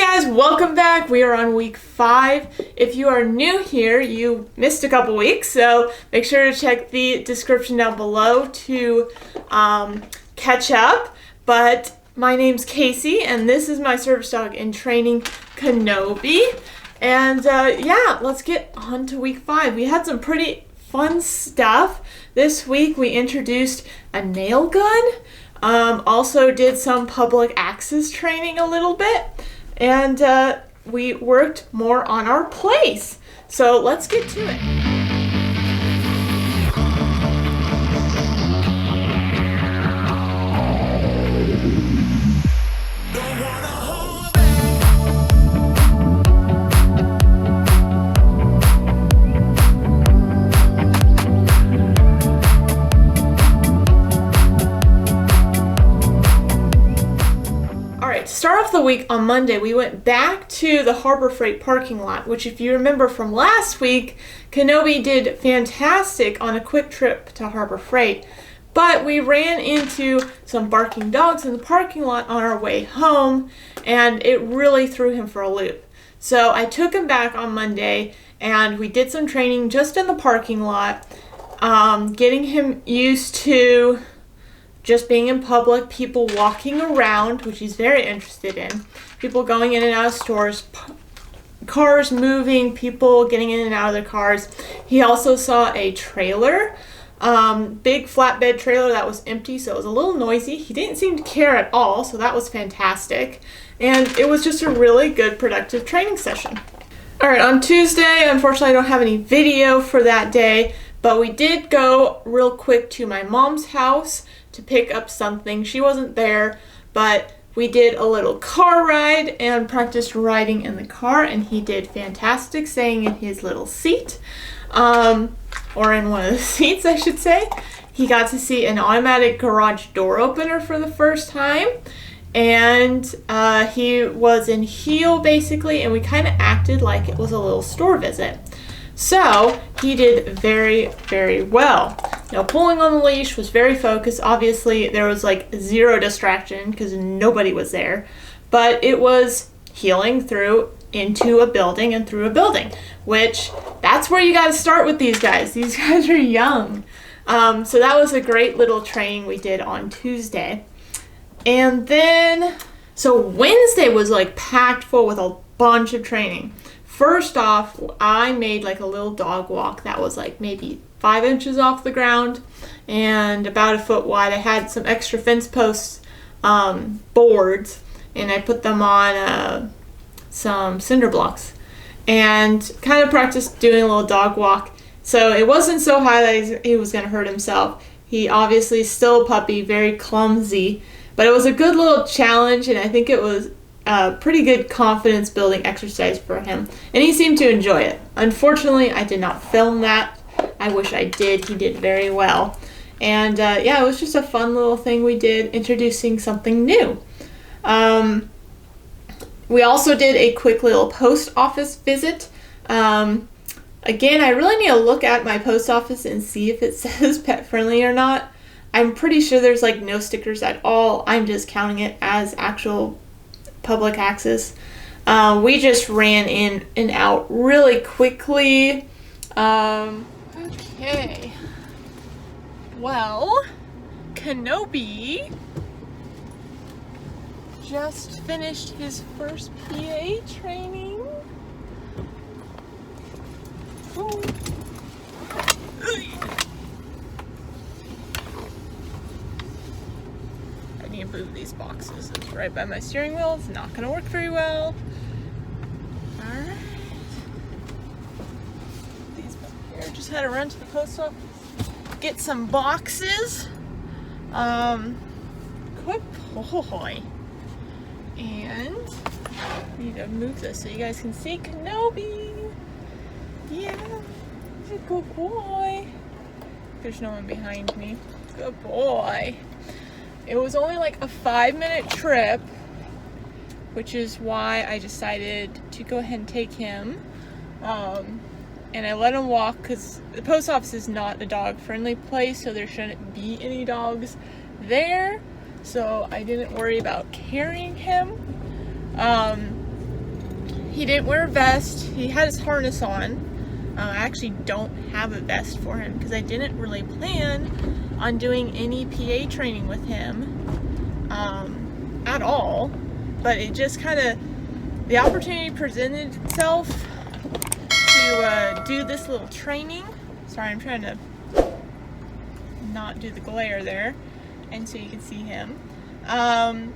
guys, welcome back. We are on week 5. If you are new here, you missed a couple weeks, so make sure to check the description down below to catch up. But my name's Casey, and this is my service dog in training, Kenobi. And yeah, let's get on to week 5. We had some pretty fun stuff. This week we introduced a nail gun, also did some public access training a little bit, and we worked more on our place. So let's get to it. To start off the week on Monday, we went back to the Harbor Freight parking lot, which if you remember from last week, Kenobi did fantastic on a quick trip to Harbor Freight, but we ran into some barking dogs in the parking lot on our way home, and it really threw him for a loop. So I took him back on Monday, and we did some training just in the parking lot, getting him used to just being in public, people walking around, which he's very interested in, people going in and out of stores, cars moving, people getting in and out of their cars. He also saw a trailer, big flatbed trailer that was empty, so it was a little noisy. He didn't seem to care at all, so that was fantastic. And it was just a really good, productive training session. All right, on Tuesday, unfortunately I don't have any video for that day, but we did go real quick to my mom's house to pick up something. She wasn't there, but we did a little car ride and practiced riding in the car, and he did fantastic, staying in his little seat, or in one of the seats, I should say. He got to see an automatic garage door opener for the first time, and he was in heel basically, and we kind of acted like it was a little store visit. So he did very, very well. Now, pulling on the leash was very focused. Obviously, there was like zero distraction because nobody was there, but it was heeling through into a building and through a building, which that's where you got to start with these guys. These guys are young. So that was a great little training we did on Tuesday. And then, so Wednesday was like packed full with a bunch of training. First off, I made like a little dog walk that was like maybe 5 inches off the ground and about a foot wide. I had some extra fence posts boards, and I put them on some cinder blocks and kind of practiced doing a little dog walk. So it wasn't so high that he was going to hurt himself. He obviously is still a puppy, very clumsy, but it was a good little challenge, and I think it was pretty good confidence building exercise for him, and he seemed to enjoy it. Unfortunately, I did not film that. I wish I did. He did very well, and yeah, it was just a fun little thing we did, introducing something new. We also did a quick little post office visit. Again, I really need to look at my post office and see if it says pet friendly or not. I'm pretty sure there's like no stickers at all. I'm just counting it as actual public access. We just ran in and out really quickly. Okay. Well, Kenobi just finished his first PA training. Ooh. I need to move these boxes. It's right by my steering wheel. It's not going to work very well. Alright. These back here. Just had to run to the post office, get some boxes. Good boy. And I need to move this so you guys can see Kenobi. Yeah, he's a good boy. There's no one behind me. Good boy. It was only like a 5-minute trip, which is why I decided to go ahead and take him. And I let him walk because the post office is not a dog-friendly place, so there shouldn't be any dogs there. So I didn't worry about carrying him. He didn't wear a vest. He had his harness on. I actually don't have a vest for him because I didn't really plan on doing any PA training with him at all. But it just kind of, the opportunity presented itself to do this little training. Sorry, I'm trying to not do the glare there, and so you can see him. And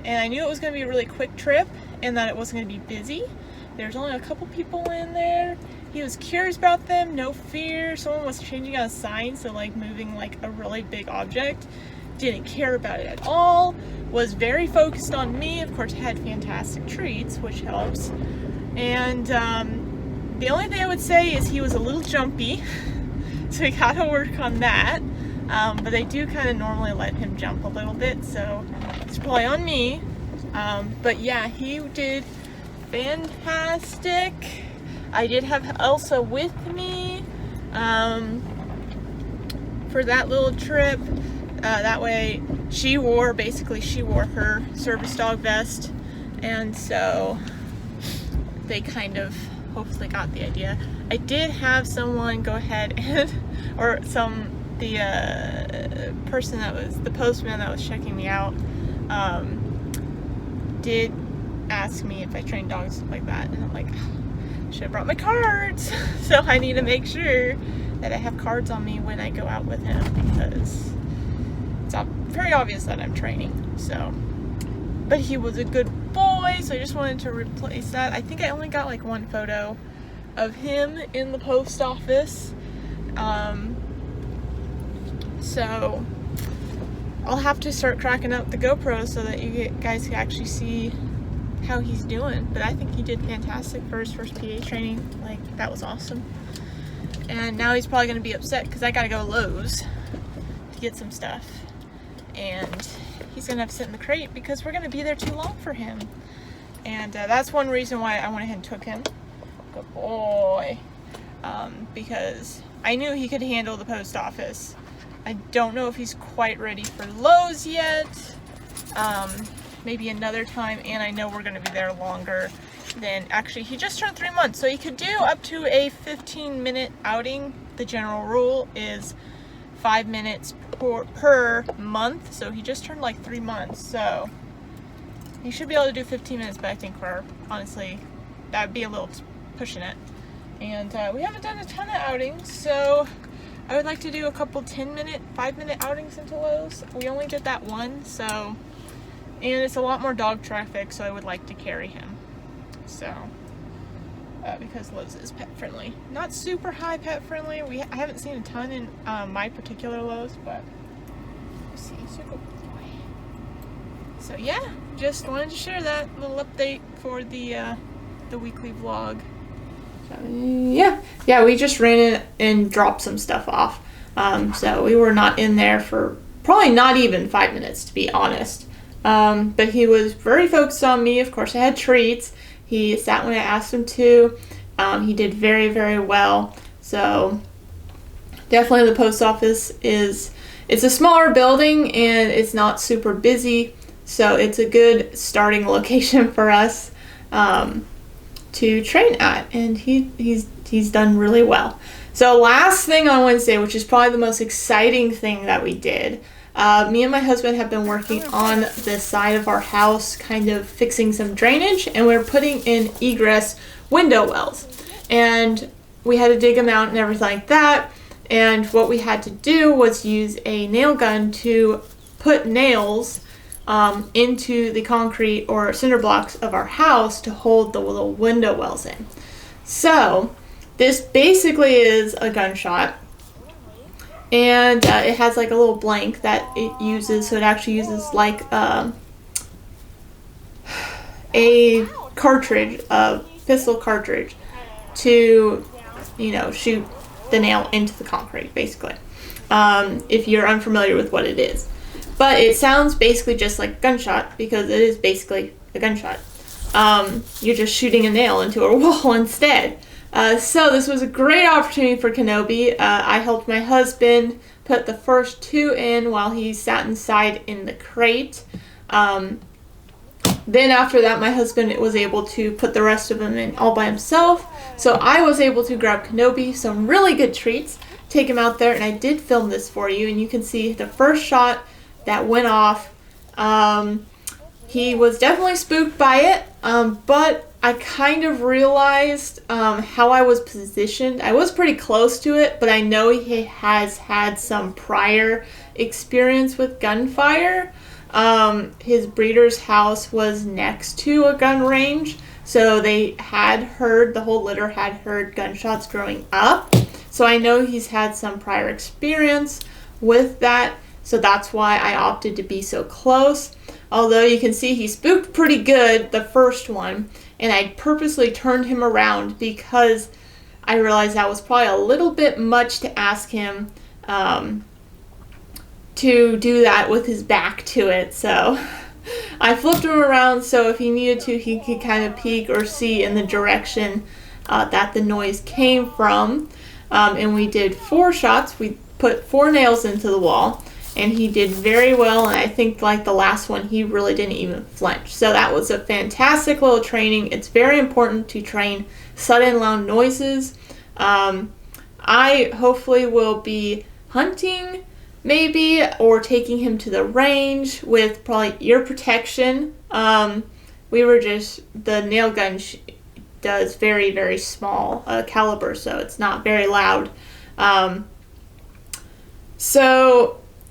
I knew it was going to be a really quick trip and that it wasn't going to be busy. There's only a couple people in there. He was curious about them, no fear. Someone was changing out a sign, so like moving like a really big object. Didn't care about it at all. Was very focused on me. Of course, had fantastic treats, which helps. And the only thing I would say is he was a little jumpy, so we got to work on that. But I do kind of normally let him jump a little bit, so it's probably on me. But yeah, he did fantastic. I did have Elsa with me for that little trip. That way she wore her service dog vest, and so they kind of hopefully got the idea. I did have someone go ahead and, or the person that was, the postman that was checking me out, did ask me if I train dogs like that, and I'm like, should have brought my cards. So I need to make sure that I have cards on me when I go out with him, because it's very obvious that I'm training. So, but he was a good boy, so I just wanted to replace that. I think I only got like one photo of him in the post office. So I'll have to start cracking up the GoPro so that you guys can actually see how he's doing. But I think he did fantastic for his first PA training. Like, that was awesome. And now he's probably going to be upset because I got to go to Lowe's to get some stuff. And he's going to have to sit in the crate because we're going to be there too long for him. And that's one reason why I went ahead and took him. Good boy. Because I knew he could handle the post office. I don't know if he's quite ready for Lowe's yet. Maybe another time, and I know we're going to be there longer than, actually, he just turned 3 months, so he could do up to a 15-minute outing. The general rule is 5 minutes per month, so he just turned like 3 months, so he should be able to do 15 minutes, but I think honestly, that would be a little pushing it. And we haven't done a ton of outings, so I would like to do a couple 10-minute, 5-minute outings into Lowe's. We only did that one, so, and it's a lot more dog traffic, so I would like to carry him. So, because Lowe's is pet friendly. Not super high pet friendly. I haven't seen a ton in my particular Lowe's, but let's see. So yeah, just wanted to share that little update for the weekly vlog. So, yeah, we just ran in and dropped some stuff off. So we were not in there for probably not even 5 minutes, to be honest. But he was very focused on me. Of course, I had treats. He sat when I asked him to. He did very, very well. So definitely the post office it's a smaller building and it's not super busy. So it's a good starting location for us to train at. And he's done really well. So last thing on Wednesday, which is probably the most exciting thing that we did, me and my husband have been working on the side of our house, kind of fixing some drainage, and we're putting in egress window wells. And we had to dig them out and everything like that. And what we had to do was use a nail gun to put nails into the concrete or cinder blocks of our house to hold the little window wells in. So this basically is a gunshot. And it has like a little blank that it uses, so it actually uses like a cartridge, a pistol cartridge, to, shoot the nail into the concrete, basically. If you're unfamiliar with what it is. But it sounds basically just like a gunshot, because it is basically a gunshot. You're just shooting a nail into a wall instead. So this was a great opportunity for Kenobi. I helped my husband put the first 2 in while he sat inside in the crate. Then after that, my husband was able to put the rest of them in all by himself. So I was able to grab Kenobi some really good treats, take him out there, and I did film this for you. And you can see the first shot that went off. He was definitely spooked by it, but I kind of realized how I was positioned. I was pretty close to it, but I know he has had some prior experience with gunfire. His breeder's house was next to a gun range, so the whole litter had heard gunshots growing up. So I know he's had some prior experience with that, so that's why I opted to be so close. Although you can see he spooked pretty good the first one, and I purposely turned him around because I realized that was probably a little bit much to ask him to do that with his back to it. So I flipped him around so if he needed to, he could kind of peek or see in the direction that the noise came from. And we did 4 shots. We put 4 nails into the wall, and he did very well. And I think like the last one, he really didn't even flinch. So that was a fantastic little training. It's very important to train sudden loud noises. I hopefully will be hunting maybe, or taking him to the range with probably ear protection. The nail gun does very, very small caliber, so it's not very loud.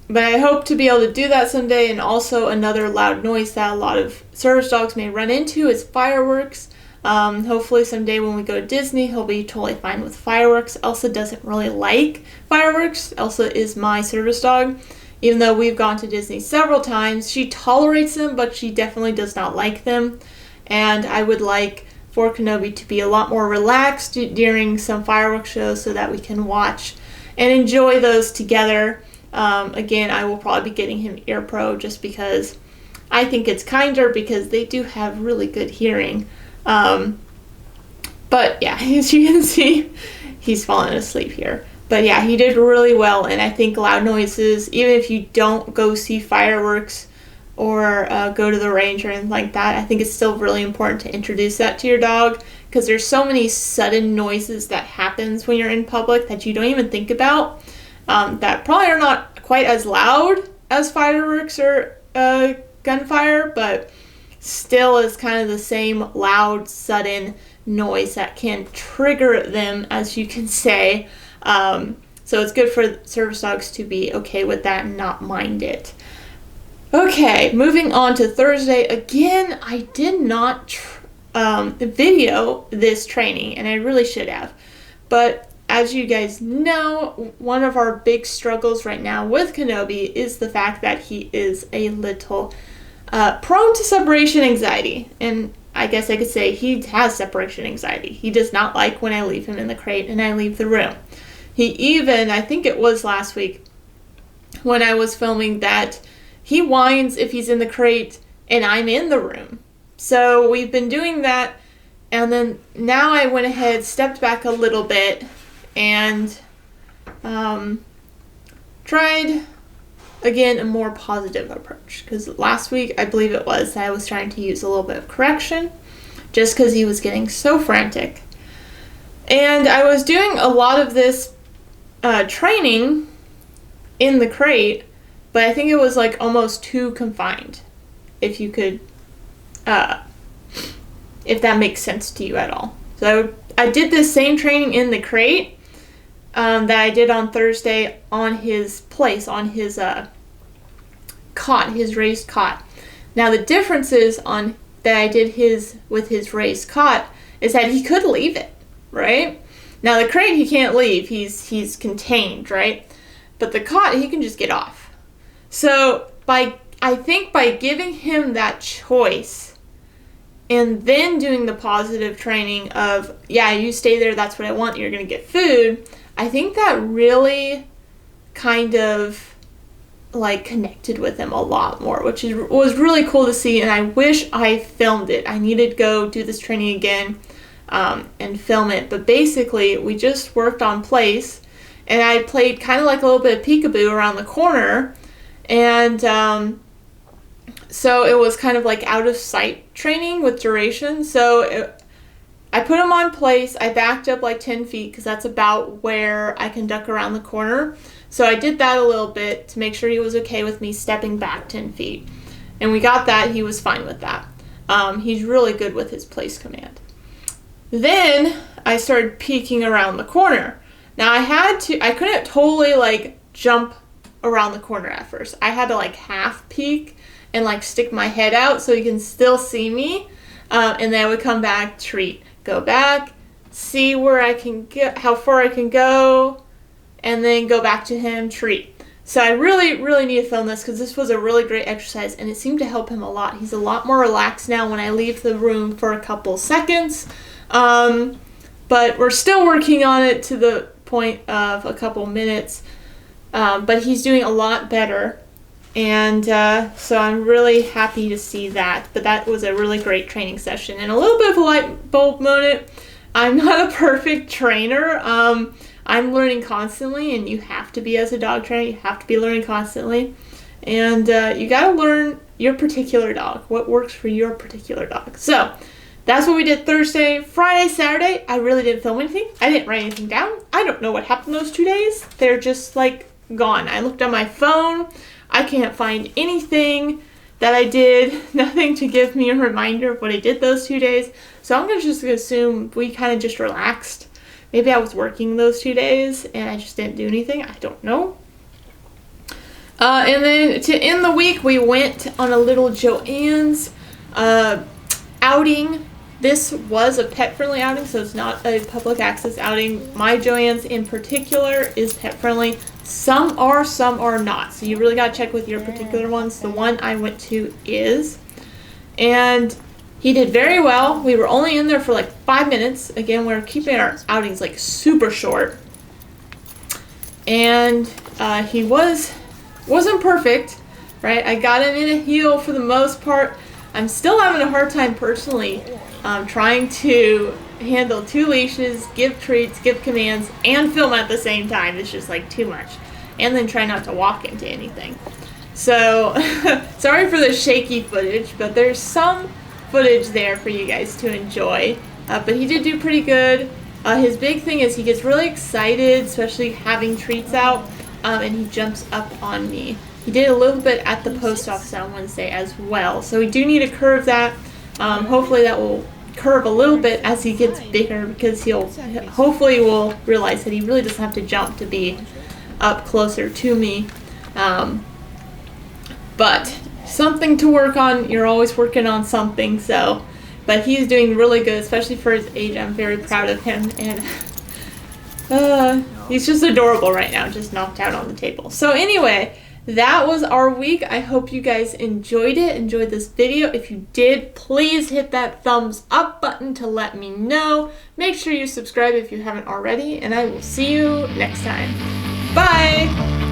But I hope to be able to do that someday. And also another loud noise that a lot of service dogs may run into is fireworks. Hopefully someday when we go to Disney, he'll be totally fine with fireworks. Elsa doesn't really like fireworks. Elsa is my service dog. Even though we've gone to Disney several times, she tolerates them, but she definitely does not like them. And I would like for Kenobi to be a lot more relaxed during some fireworks shows so that we can watch and enjoy those together. Again, I will probably be getting him Ear Pro just because I think it's kinder, because they do have really good hearing. But yeah, as you can see, he's falling asleep here. But yeah, he did really well, and I think loud noises, even if you don't go see fireworks or go to the range or anything like that, I think it's still really important to introduce that to your dog, because there's so many sudden noises that happens when you're in public that you don't even think about, that probably are not quite as loud as fireworks or gunfire, but still is kind of the same loud, sudden noise that can trigger them, as you can say. So it's good for service dogs to be okay with that and not mind it. Okay, moving on to Thursday. Again, I did not video this training, and I really should have. But as you guys know, one of our big struggles right now with Kenobi is the fact that he is a little prone to separation anxiety. And I guess I could say he has separation anxiety. He does not like when I leave him in the crate and I leave the room. He even, I think it was last week when I was filming, that he whines if he's in the crate and I'm in the room. So we've been doing that, and then now I went ahead, stepped back a little bit, and tried again a more positive approach, because last week I believe it was I was trying to use a little bit of correction just because he was getting so frantic, and I was doing a lot of this training in the crate, but I think it was like almost too confined, if you could if that makes sense to you at all. So I did this same training in the crate that I did on Thursday on his place, on his cot, his raised cot. Now the difference is that I did with his raised cot is that he could leave it, right? Now the crate he can't leave, he's contained, right? But the cot he can just get off. So I think by giving him that choice and then doing the positive training of, yeah, you stay there, that's what I want, you're going to get food, I think that really kind of like connected with him a lot more, which was really cool to see, and I wish I filmed it. I need to go do this training again and film it. But basically, we just worked on place, and I played kind of like a little bit of peekaboo around the corner, and So it was kind of like out of sight training with duration. So I put him on place. I backed up like 10 feet because that's about where I can duck around the corner. So I did that a little bit to make sure he was okay with me stepping back 10 feet. And we got that. He was fine with that. He's really good with his place command. Then I started peeking around the corner. Now I couldn't totally like jump around the corner at first. I had to like half peek and like stick my head out so he can still see me. And then I would come back, treat, go back, see where I can get, how far I can go, and then go back to him, treat. So I really, really need to film this because this was a really great exercise and it seemed to help him a lot. He's a lot more relaxed now when I leave the room for a couple seconds. But we're still working on it to the point of a couple minutes. But he's doing a lot better. And so I'm really happy to see that. But that was a really great training session. And a little bit of a light bulb moment. I'm not a perfect trainer. I'm learning constantly, and you have to be as a dog trainer. You have to be learning constantly. And you got to learn your particular dog, what works for your particular dog. So that's what we did Thursday. Friday, Saturday, I really didn't film anything. I didn't write anything down. I don't know what happened those 2 days. They're just like gone. I looked on my phone. I can't find anything that I did, nothing to give me a reminder of what I did those 2 days. So I'm going to just assume we kind of just relaxed. Maybe I was working those 2 days and I just didn't do anything. I don't know. And then to end the week, we went on a little Joann's outing. This was a pet-friendly outing, so it's not a public access outing. My Joann's in particular is pet-friendly. Some are not. So you really got to check with your particular ones. The one I went to is. And he did very well. We were only in there for like 5 minutes. Again, we're keeping our outings like super short. And he wasn't perfect, right? I got him in a heel for the most part. I'm still having a hard time personally trying to handle 2 leashes, give treats, give commands, and film at the same time. It's just like too much. And then try not to walk into anything. So, sorry for the shaky footage, but there's some footage there for you guys to enjoy. But he did do pretty good. His big thing is he gets really excited, especially having treats out, and he jumps up on me. He did a little bit at the post office on Wednesday as well. So we do need to curve that. Hopefully that will curve a little bit as he gets bigger, because hopefully will realize that he really doesn't have to jump to be up closer to me. But something to work on. You're always working on something. So, but he's doing really good, especially for his age. I'm very proud of him, and he's just adorable right now, just knocked out on the table. So anyway, that was our week. I hope you guys enjoyed this video. If you did, please hit that thumbs up button to let me know. Make sure you subscribe if you haven't already, and I will see you next time. Bye!